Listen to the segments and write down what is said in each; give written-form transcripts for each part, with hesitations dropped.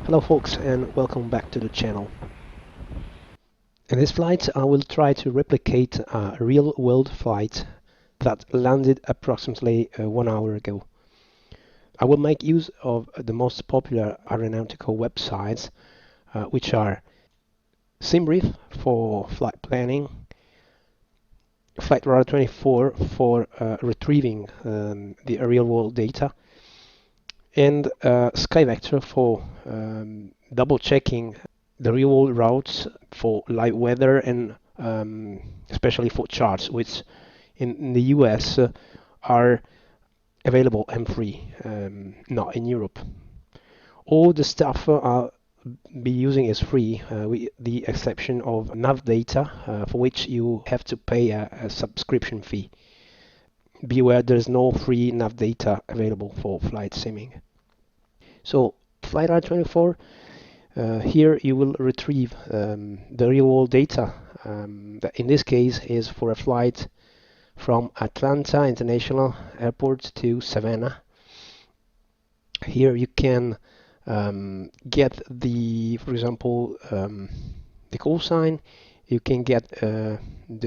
Hello folks, and welcome back to the channel. In this flight I will try to replicate a real-world flight that landed approximately 1 hour ago. I will make use of the most popular aeronautical websites, which are Simbrief for flight planning, Rwy19 for retrieving the real-world data, and SkyVector for double-checking the real-world routes for live weather and especially for charts, which in the US are available and free, not in Europe. All the stuff I'll be using is free, with the exception of nav data, for which you have to pay a subscription fee. Be aware there's no free nav data available for flight simming. So Rwy19, here you will retrieve the real-world data that in this case is for a flight from Atlanta International Airport to Savannah. Here you can get the, for example, the call sign. You can get the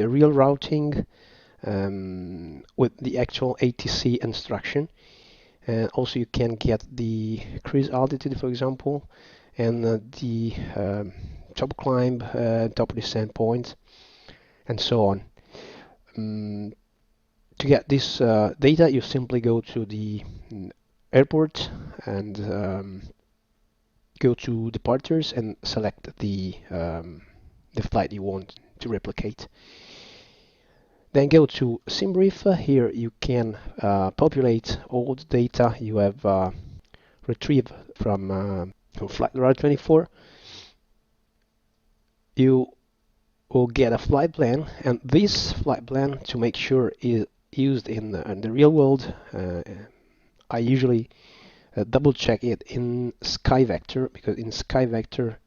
real routing with the actual ATC instruction. Also you can get the cruise altitude, for example, and the top climb, top descent point, and so on. To get this data, you simply go to the airport and go to departures and select the flight you want to replicate. Then go to Simbrief. Here you can populate all the data you have retrieved from Rwy19. You will get a flight plan, and this flight plan, to make sure is used in the real world, I usually double check it in SkyVector, because in SkyVector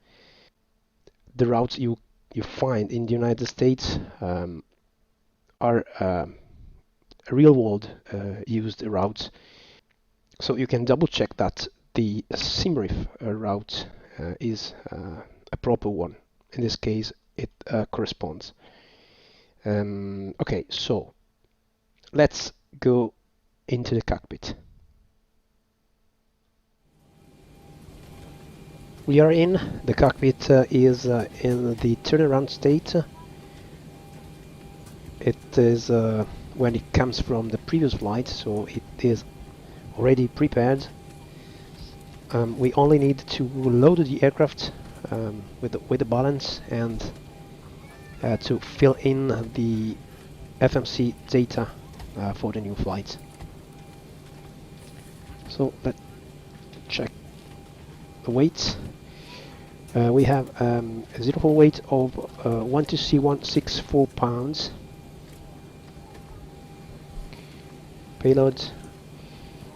the routes you find in the United States are real world used routes, so you can double check that the Simbrief route is a proper one. In this case it corresponds. Okay, so let's go into the cockpit. We are in the cockpit, is in the turnaround state. It is when it comes from the previous flight, so it is already prepared. We only need to load the aircraft with the balance and to fill in the FMC data for the new flight. So let's check the weights. We have a 0-4 weight of 164 pounds. Payload,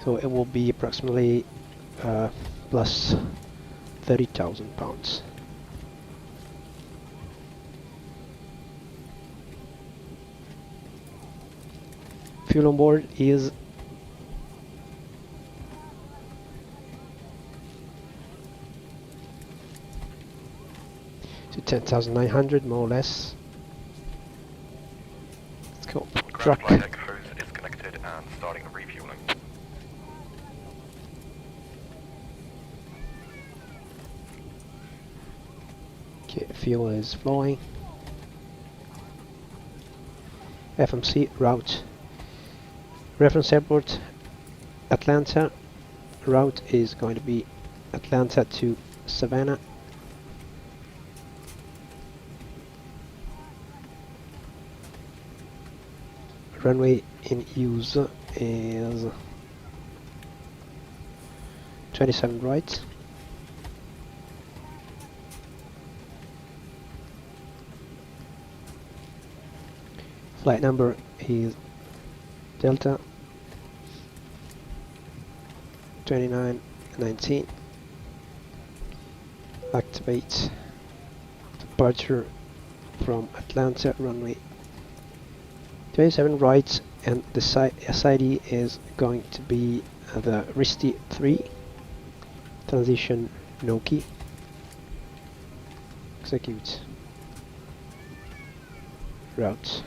so it will be approximately plus 30,000 pounds. Fuel on board is to 10,900 more or less. Let's go. Truck. Is connected and starting refueling. Okay, fuel is flowing. FMC route. Reference airport Atlanta. Route is going to be Atlanta to Savannah. Runway in use is 27 right. Flight number is Delta 2919. Activate departure from Atlanta, runway 27 right, and the SID is going to be the RISTI 3, transition no key. Execute. Route.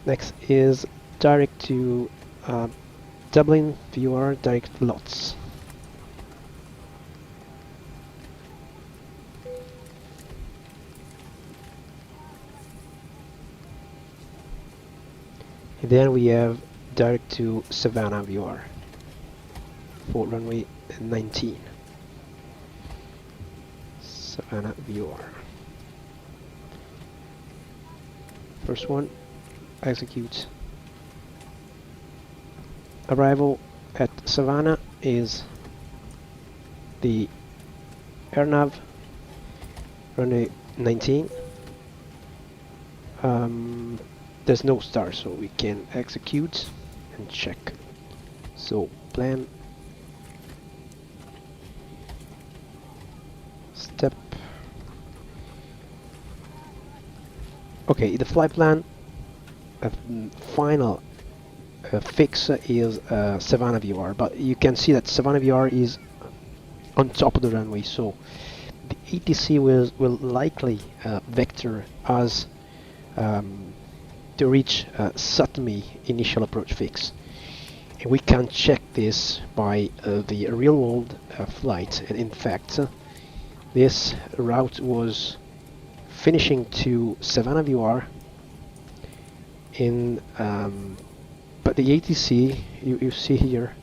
Next is direct to Dublin VR direct lots. And then we have direct to Savannah VR for runway 19. Savannah VR. First one, execute. Arrival at Savannah is the AIRAC runway 19. There's no star, so we can execute and check. So plan, step. Okay, the flight plan final fix is Savannah VR, but you can see that Savannah VR is on top of the runway, so the ATC will likely vector us to reach Sutmi initial approach fix. And we can check this by the real world flight, and in fact this route was finishing to Savannah VR in but the ATC you see here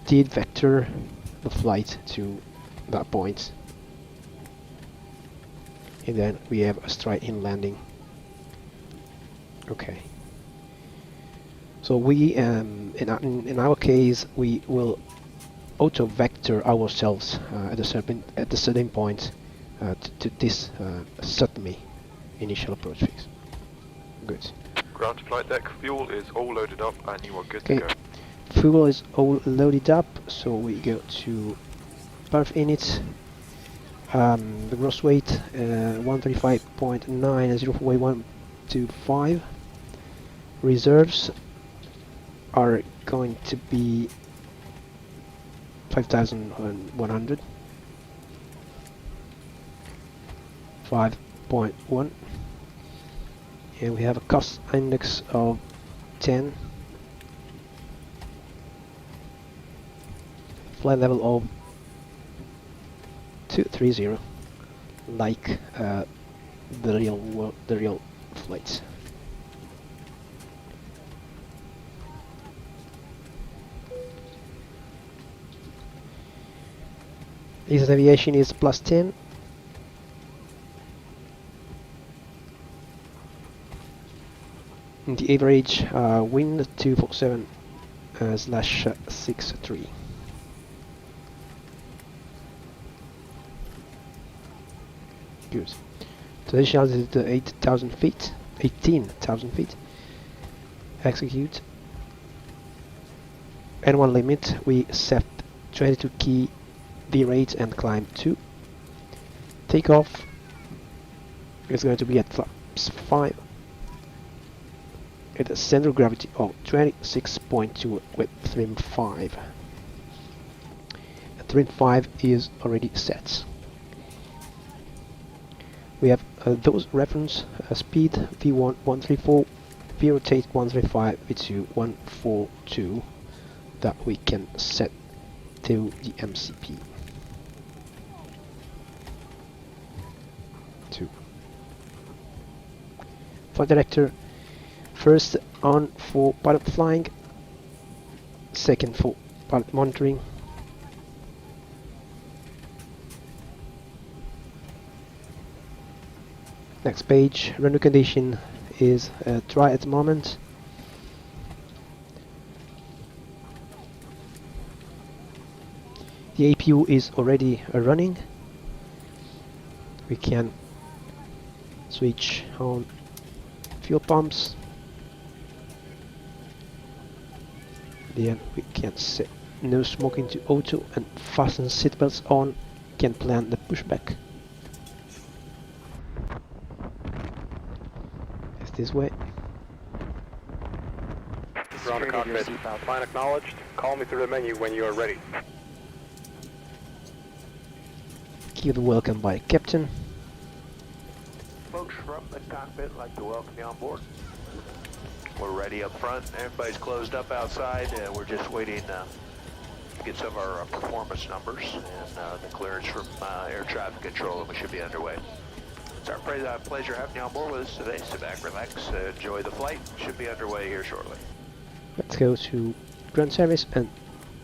did vector the flight to that point, and then we have a straight in landing. Okay, so we in our case we will auto vector ourselves at a certain point to this Sutmi initial approach fix. Good. Ground to flight deck, fuel is all loaded up and you are good to go. Fuel is all loaded up, so we go to berth init. The gross weight 135.9, 0 way 125. Reserves are going to be 5,100. 5.1, and we have a cost index of 10, flight level of 230, like the real flights. This aviation is plus 10. The average wind 247 /63. Good. So this is 8,000 feet, 18,000 feet. Execute. N1 limit we set 22 key V rate and climb 2. Takeoff is going to be at flaps 5. At a center of gravity of 26.2 with trim 5. Trim 5 is already set. We have those reference speed V1 134, V rotate 135, V2 142 that we can set to the MCP. 2. Flight director. First on for pilot flying, second for pilot monitoring. Next page, runway condition is dry at the moment. The APU is already running. We can switch on fuel pumps. Then we can set no smoking to auto and fasten seatbelts on. Can plan the pushback. It's this way. Ground to cockpit. Plan acknowledged. Call me through the menu when you are ready. Give the welcome by Captain. Folks from the cockpit, like to welcome you on board. We're ready up front. Everybody's closed up outside. We're just waiting to get some of our performance numbers and the clearance from air traffic control, and we should be underway. It's our pleasure having you on board with us today. Sit back, relax, enjoy the flight. Should be underway here shortly. Let's go to ground service and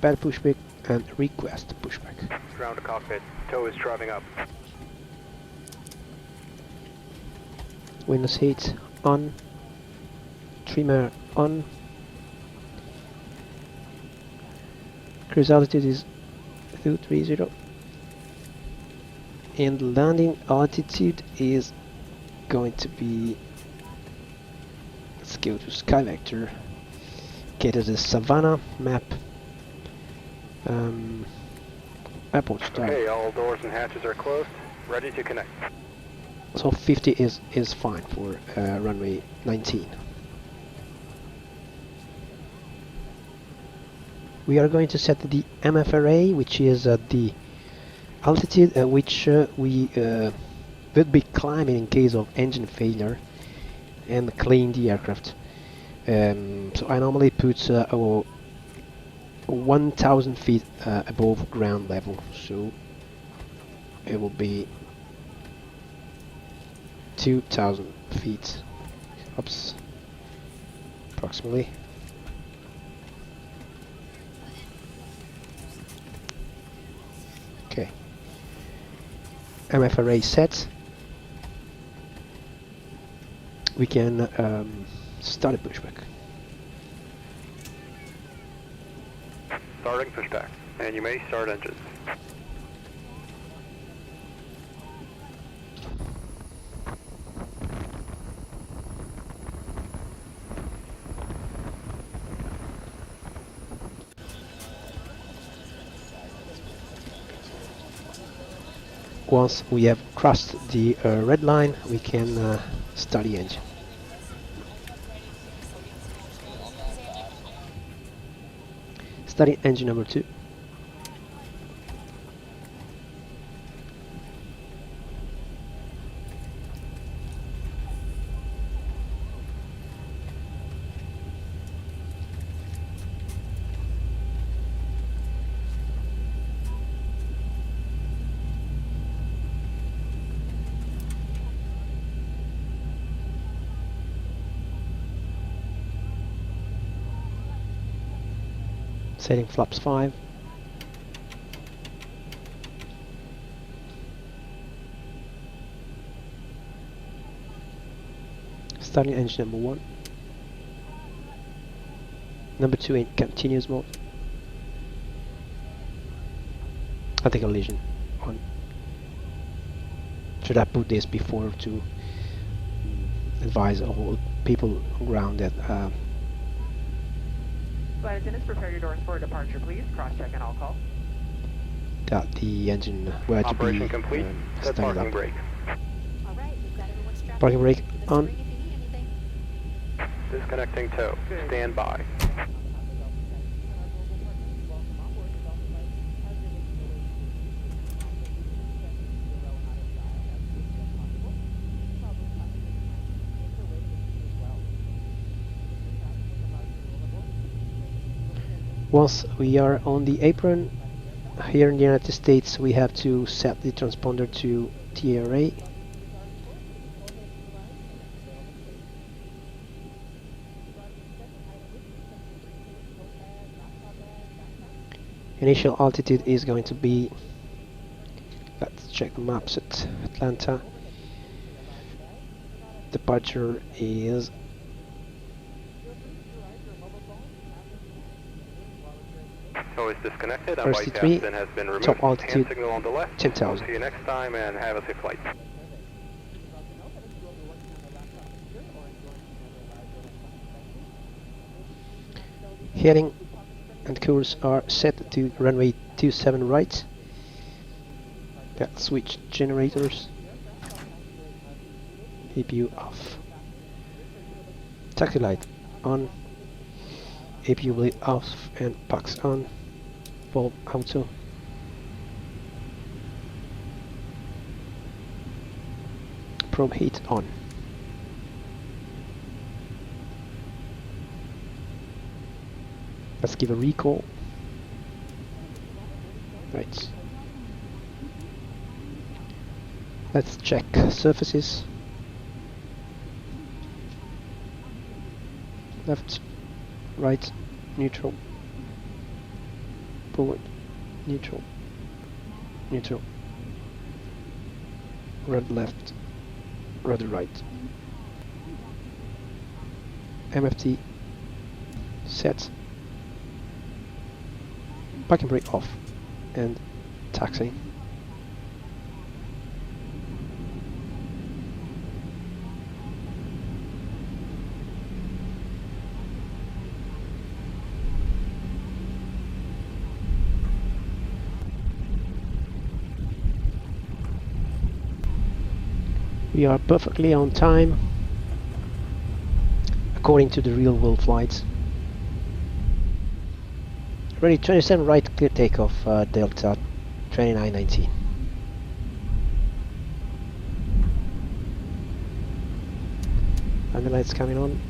bad pushback and request pushback. Ground to cockpit. Tow is driving up. Window seats on. Trimmer on. Cruise altitude is 230. And landing altitude is going to be, let's go to Sky Vector, get to the Savannah map, airport start. Okay, all doors and hatches are closed, ready to connect. So 50 is fine for runway 19. We are going to set the MF array, which is the altitude at which we would be climbing in case of engine failure, and clean the aircraft. So I normally put 1,000 feet above ground level, so it will be 2,000 feet, oops, approximately. Okay. MF array set. We can start a pushback. Starting pushback, and you may start engines. Once we have crossed the red line, we can start the engine. Starting engine number 2. Setting flaps 5. Starting engine number 1. Number 2 in continuous mode. I think collision on. Should I put this before to advise all people on ground that Flight attendants, prepare your doors for departure, please. Cross-check and all call. that the engine were to Operation be complete. Set started parking up. brake. All right, we've got everyone strapped Parking in. brake Let's on. ring if you need anything. Disconnecting tow. Stand by. Once we are on the apron, here in the United States we have to set the transponder to TRA. Initial altitude is going to be, let's check the maps at Atlanta. Departure is Tow is disconnected and RC3, bypass then has been removed. top altitude Hand signal on the left. 10,000. See you next time and have a safe flight. Heading and course are set to runway 27 right. Got switch generators. EPU off. Taxi light on. APU bleed off and packs on. Valve auto. Probe heat on. Let's give a recall. Right. Let's check surfaces. Left, right, neutral, forward, neutral, neutral, rudder left, rudder right. MFT set. Parking brake off and taxi. We are perfectly on time according to the real world flights. Ready 27 right, clear takeoff, Delta 2919. And the lights coming on.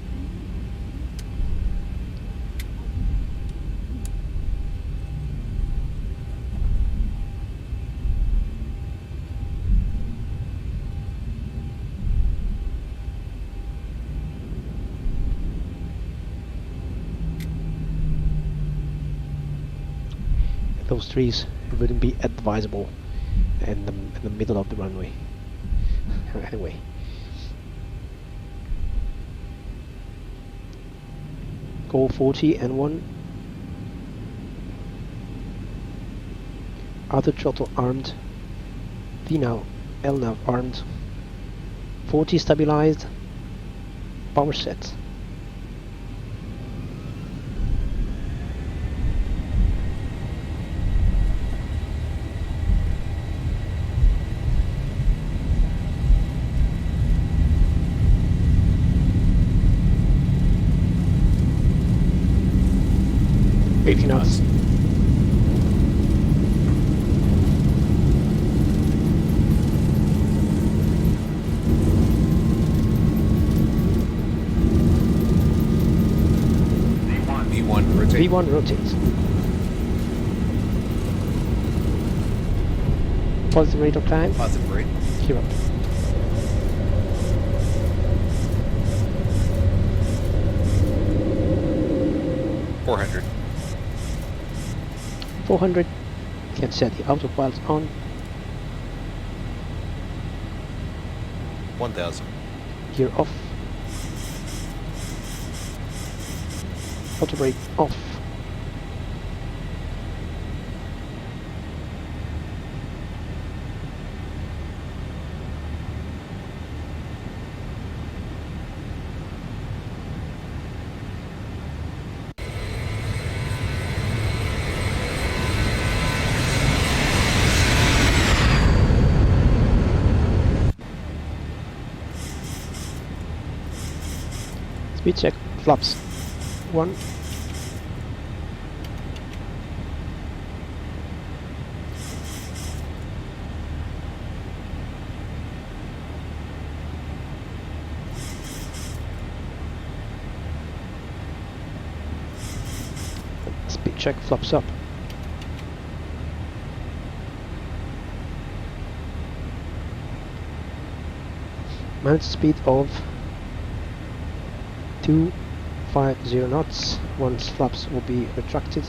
Those trees wouldn't be advisable in the middle of the runway. Anyway. Goal 40 and 1. Outer throttle armed. VNAV, LNAV armed. 40 stabilized. Power set. Knots. V1 rotate. V1 rotates. Positive rate of climb. Positive rate. 0. $400. 400. Can set the autopilot on. 1,000. Gear off. Auto brake off. Speed check, flaps. 1. Speed check, flaps up. Managed speed of 250 knots. Once flaps will be retracted.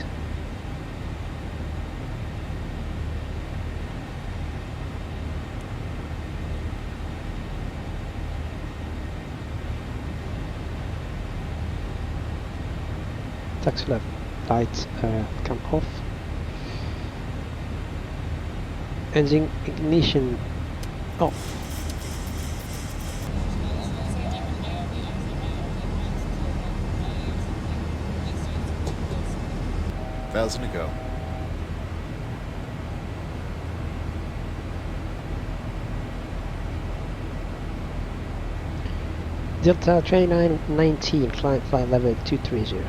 Taxi left lights come off. Engine ignition off. $1,000 to go. Delta 2919, climb flight level 230.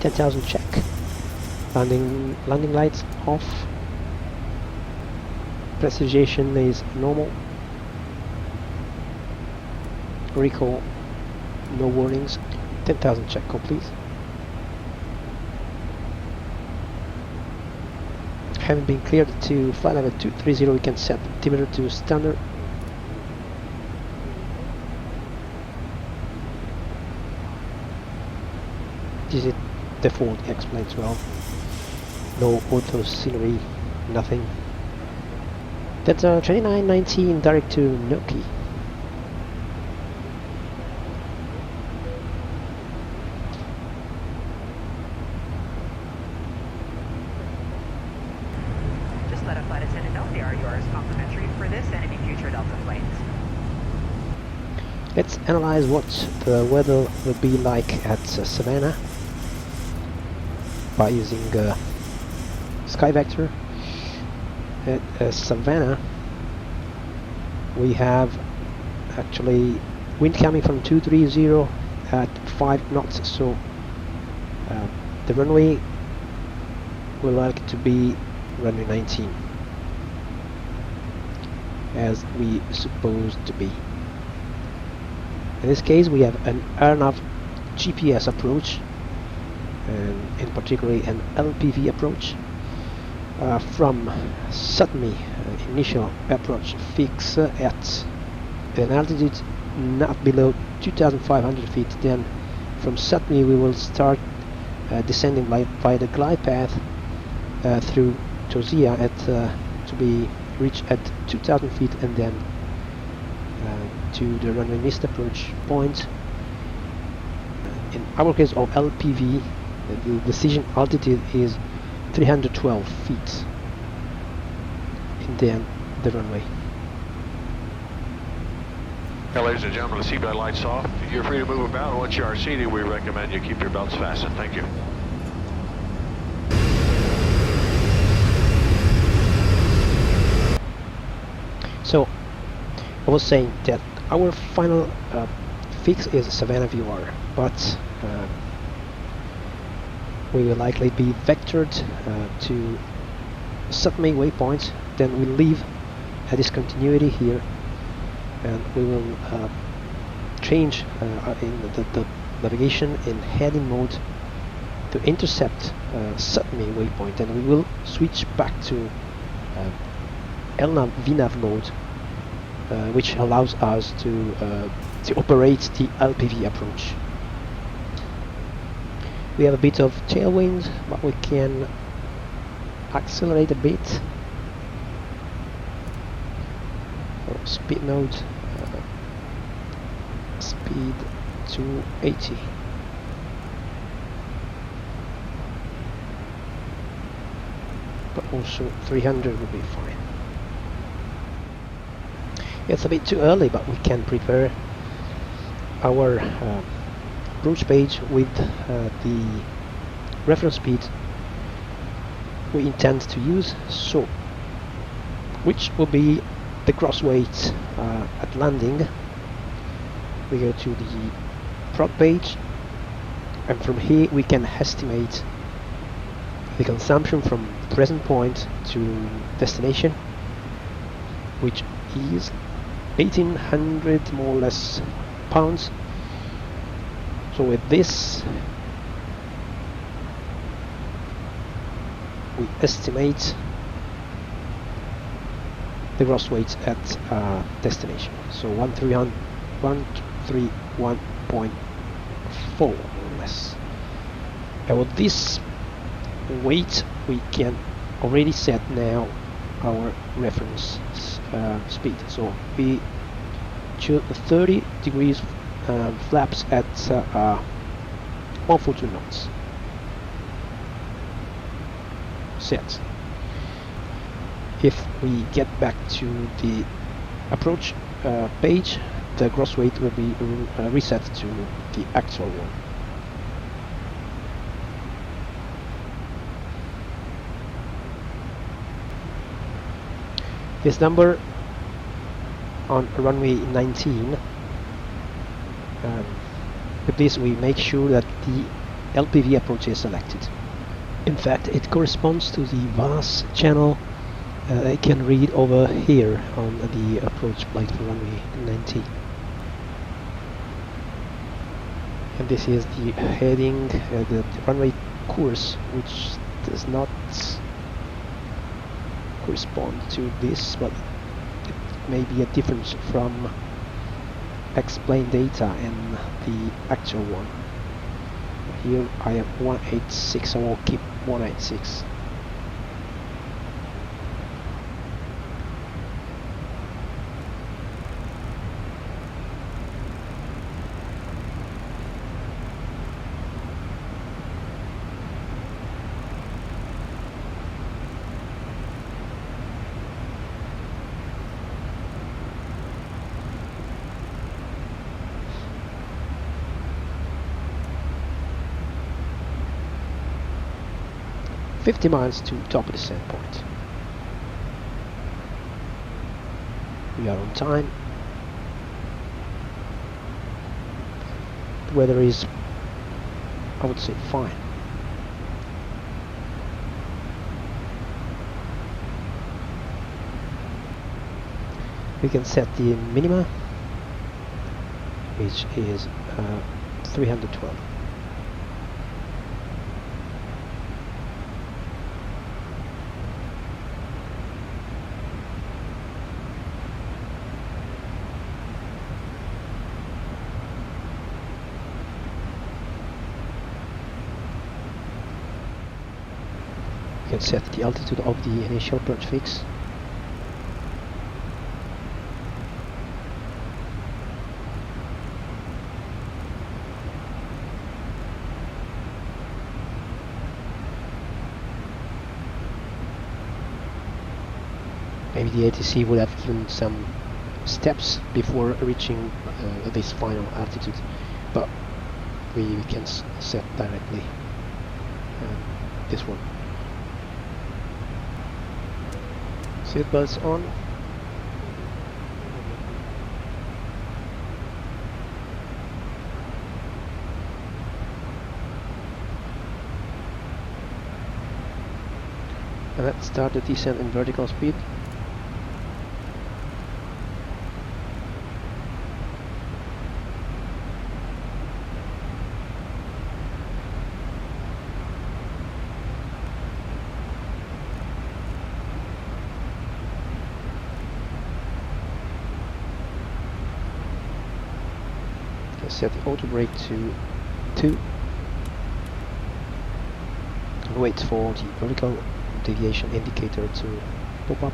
10,000 check. Landing lights off. Pressurization is normal. Recall, no warnings. 10,000 check complete. Having been cleared to flight level 230, we can set altimeter to standard. This is default X-plane 12. No auto scenery, nothing. That's Rwy19 direct to Noki. Just let a flight attendant know the RUR is complimentary for this and any future Delta flights. Let's analyze what the weather will be like at Savannah by using Sky Vector. At Savannah we have actually wind coming from 230 at 5 knots, so the runway will like to be runway 19 as we supposed to be. In this case we have an RNAV GPS approach, and in particular an LPV approach from Sutmi, initial approach fix at an altitude not below 2,500 feet. Then from Sutmi we will start descending by the glide path through Tosia at to be reached at 2,000 feet, and then to the runway missed approach point. In our case of LPV, the decision altitude is 312 feet, and then the runway. Now, ladies and gentlemen, the seatbelt lights off. You're free to move about. Once you are seated, we recommend you keep your belts fastened. Thank you. So I was saying that our final fix is Savannah VR, but we will likely be vectored to Sutmi waypoint. Then we leave a discontinuity here, and we will change in the navigation in heading mode to intercept Sutmi waypoint, and we will switch back to LNAV VNAV mode, which allows us to operate the LPV approach. We have a bit of tailwind, but we can accelerate a bit. So speed mode, speed 280. But also 300 will be fine. It's a bit too early, but we can prepare our approach page with the reference speed we intend to use, so which will be the gross weight at landing. We go to the prod page, and from here we can estimate the consumption from present point to destination, which is 1,800 more or less pounds. So with this we estimate the gross weight at destination, so 131.4 more or less. And with this weight we can already set now our reference speed. So we choose 30 degrees flaps at 142 knots. Set. If we get back to the approach page, the gross weight will be reset to the actual one. This number on runway 19. With this we make sure that the LPV approach is selected. In fact, it corresponds to the VAS channel I can read over here on the approach plate for runway 19. And this is the heading, the runway course, which does not correspond to this, but it may be a difference from explained data and the actual one. Here I have 186, so I'll keep 186. $50 miles to top of descent point. We are on time. The weather is, I would say, fine. We can set the minima, which is 312. You can set the altitude of the initial approach fix. Maybe the ATC would have given some steps before reaching this final altitude, but we can set directly this one. Seatbelts on. And let's start the descent in vertical speed. Set the auto brake to 2 and wait for the vertical deviation indicator to pop up.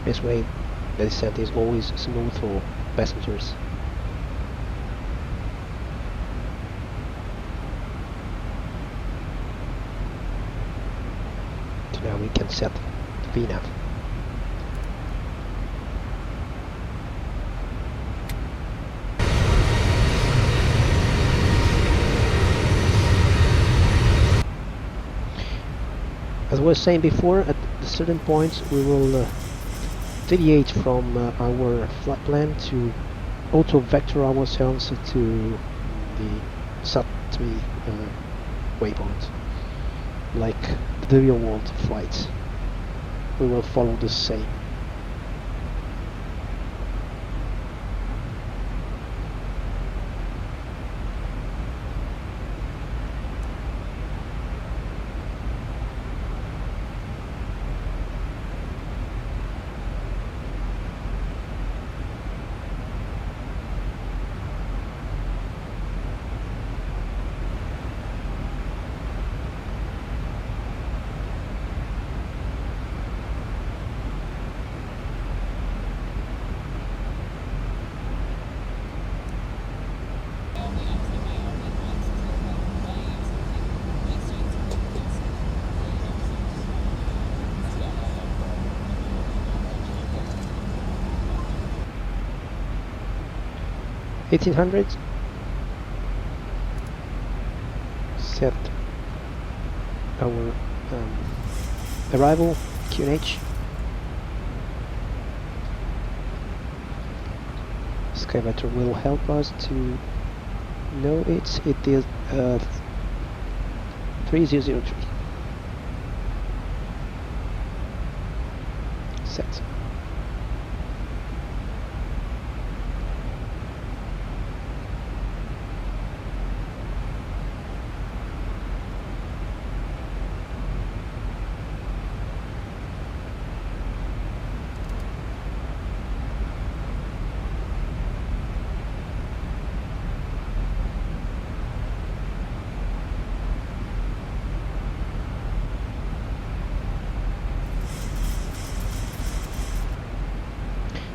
This way the descent is always smooth for passengers. So now we can set the VNAV. As I was saying before, at certain points we will deviate from our flight plan to auto-vector ourselves to the SAT-3 waypoint. Like the real-world flights, we will follow the same. 1800. Set our arrival QNH. Skyvector will help us to know it. It is 3003. Set.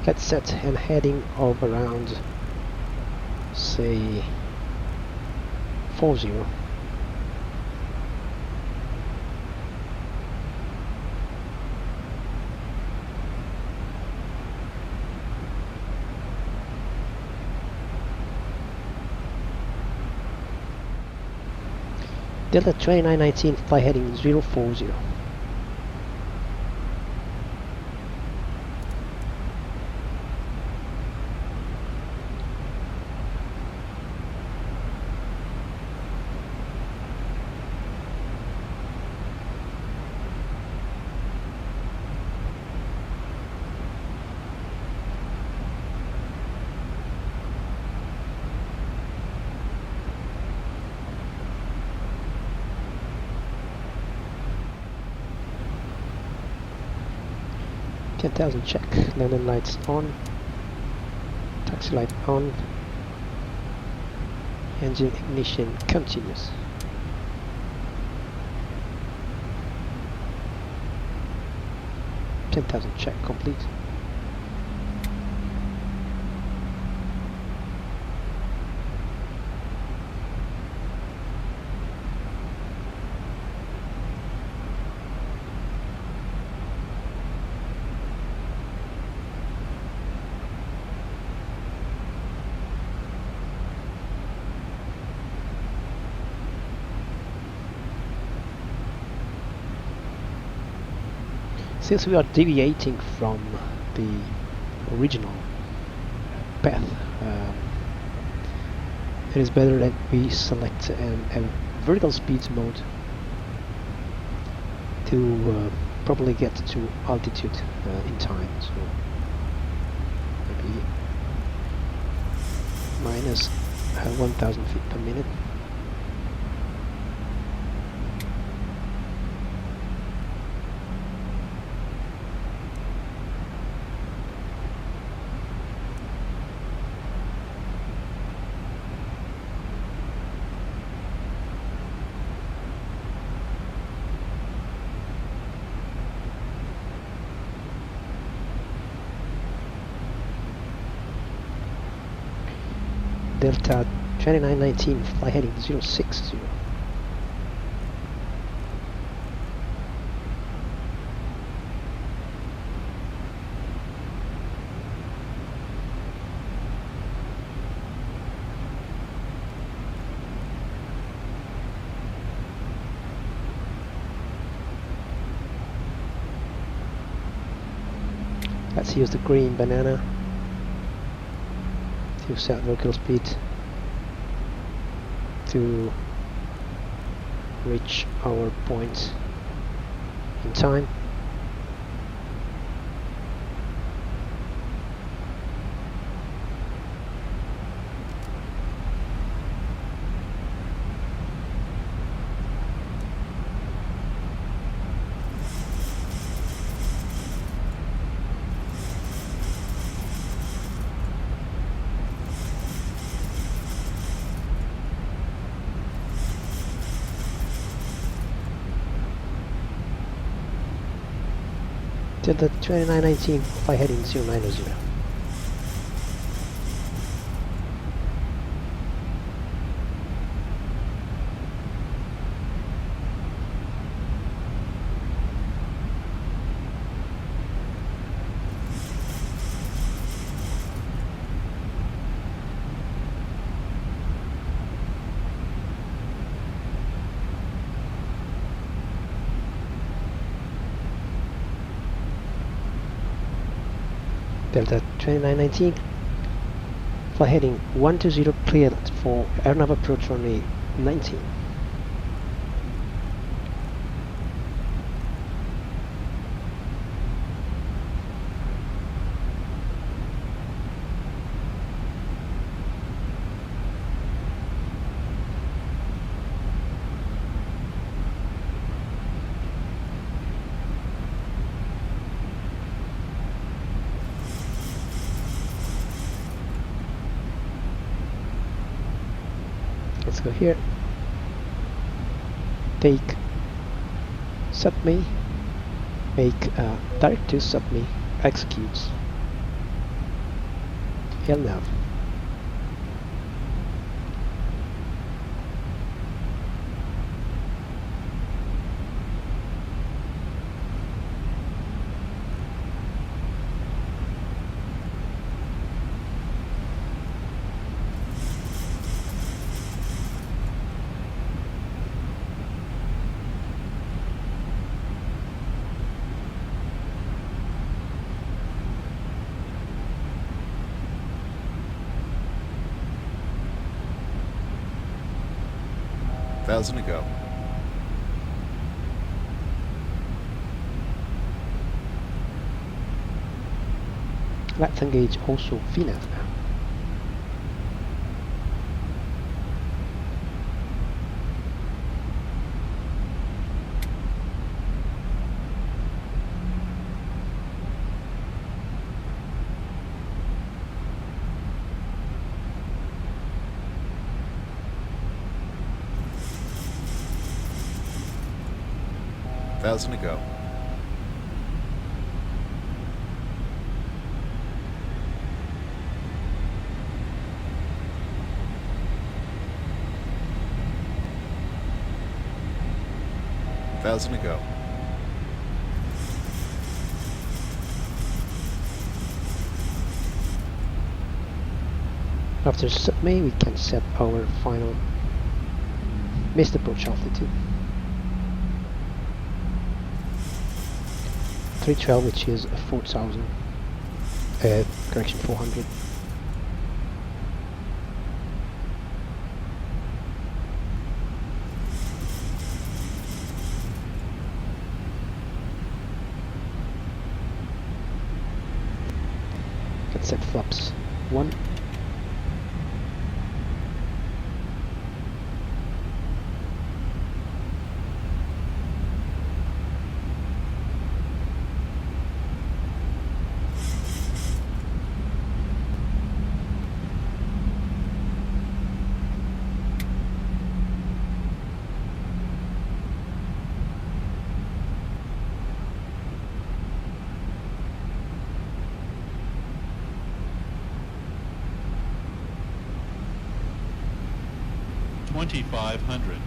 Let's set an heading of around, say, 40. Delta 2919, fly heading 040. $10,000 check, landing lights on, taxi light on, engine ignition continuous. $10,000 check complete. Since we are deviating from the original path, it is better that we select a vertical speed mode to probably get to altitude in time. So maybe minus 1,000 feet per minute. Delta 2919, fly heading 060. Let's use the green banana to set vertical speed to reach our point in time. Delta 2919, fly heading 090. Delta 2919. Fly heading 120 cleared for AIRNAV approach runway 19. Let's go here. Take subme, make direct to subme, executes LNAV. Thousand to go. Let's engage also VNAV now. Thousand to go. Thousand to go. After subme, we can set our final missed approach altitude. 312, which is 4,000, correction 400. Let's set flaps 1. $2,500.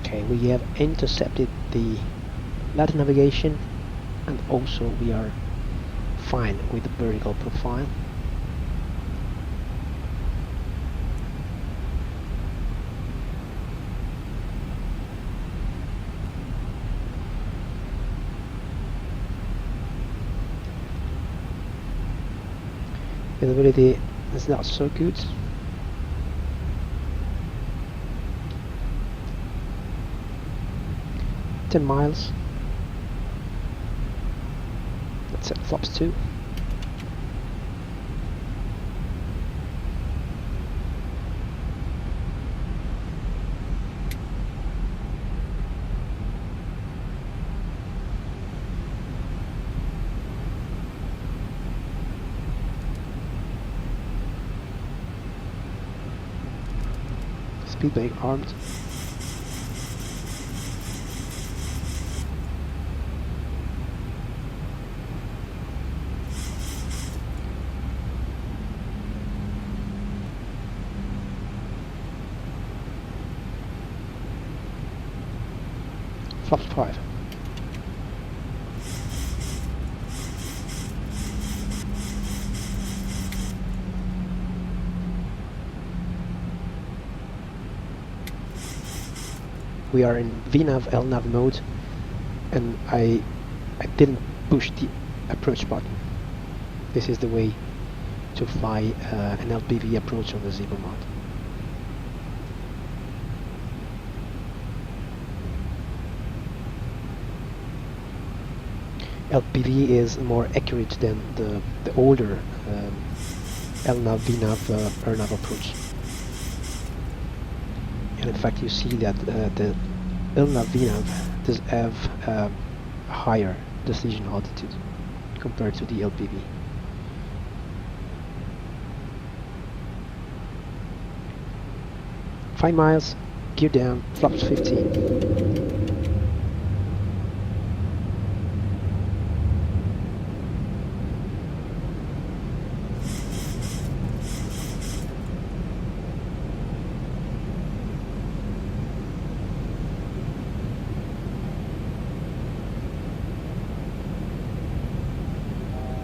Okay, we have intercepted the ladder navigation, and also we are fine with the vertical profile. Visibility is not so good. $10 miles. Let's set flaps 2. Speed brake armed. Flaps 5. we are in VNAV LNAV mode, and I didn't push the approach button. This is the way to fly an LPV approach on the Zibomod. LPV is more accurate than the older LNAV, VNAV, RNAV approach. And in fact you see that the LNAV, VNAV does have a higher decision altitude compared to the LPV. Five miles, gear down, flaps 15.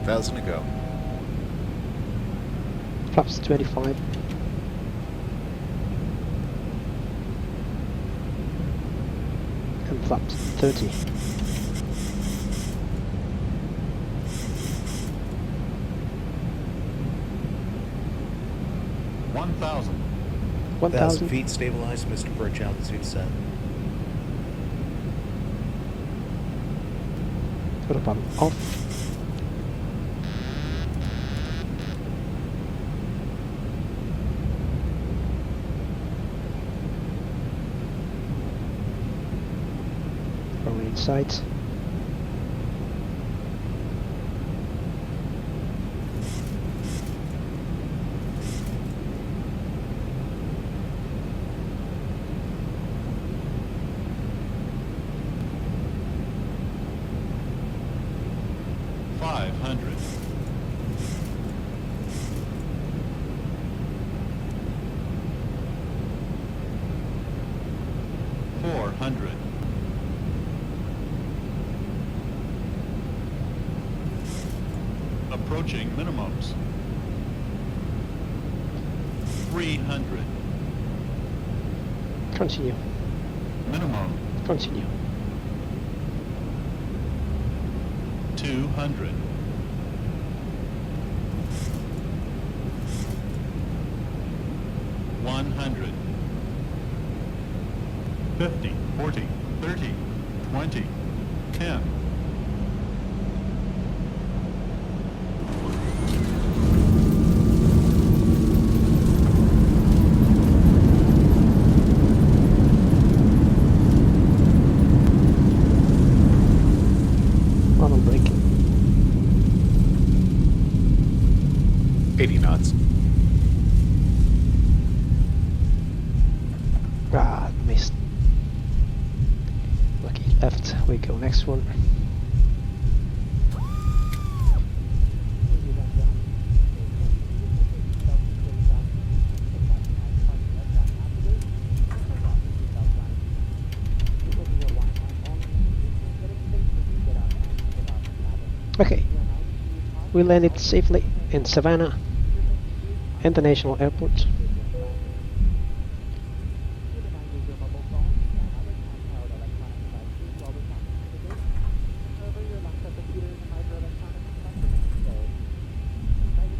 Thousand to go. Flaps 25. And flaps 30. One 1,000 feet stabilized, Mr. Birch, altitude set. Throttle off. Rolling sights. Approaching minimums. 300. Continue. Minimum. Continue. 200. 100. 50, 40, 30, 20, 10. Throttle braking. 80 knots. Ah, missed. Lucky left. We go next one. Okay, we landed safely in Savannah International Airport.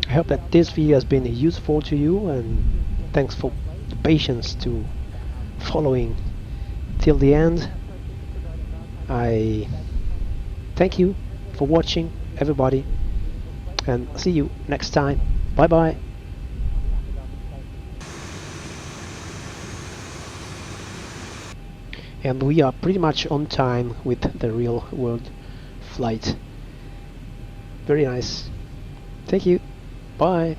I hope that this video has been useful to you, and thanks for the patience to following till the end. I thank you for watching, everybody, and see you next time. Bye bye. And we are pretty much on time with the real world flight. Very nice. Thank you. Bye.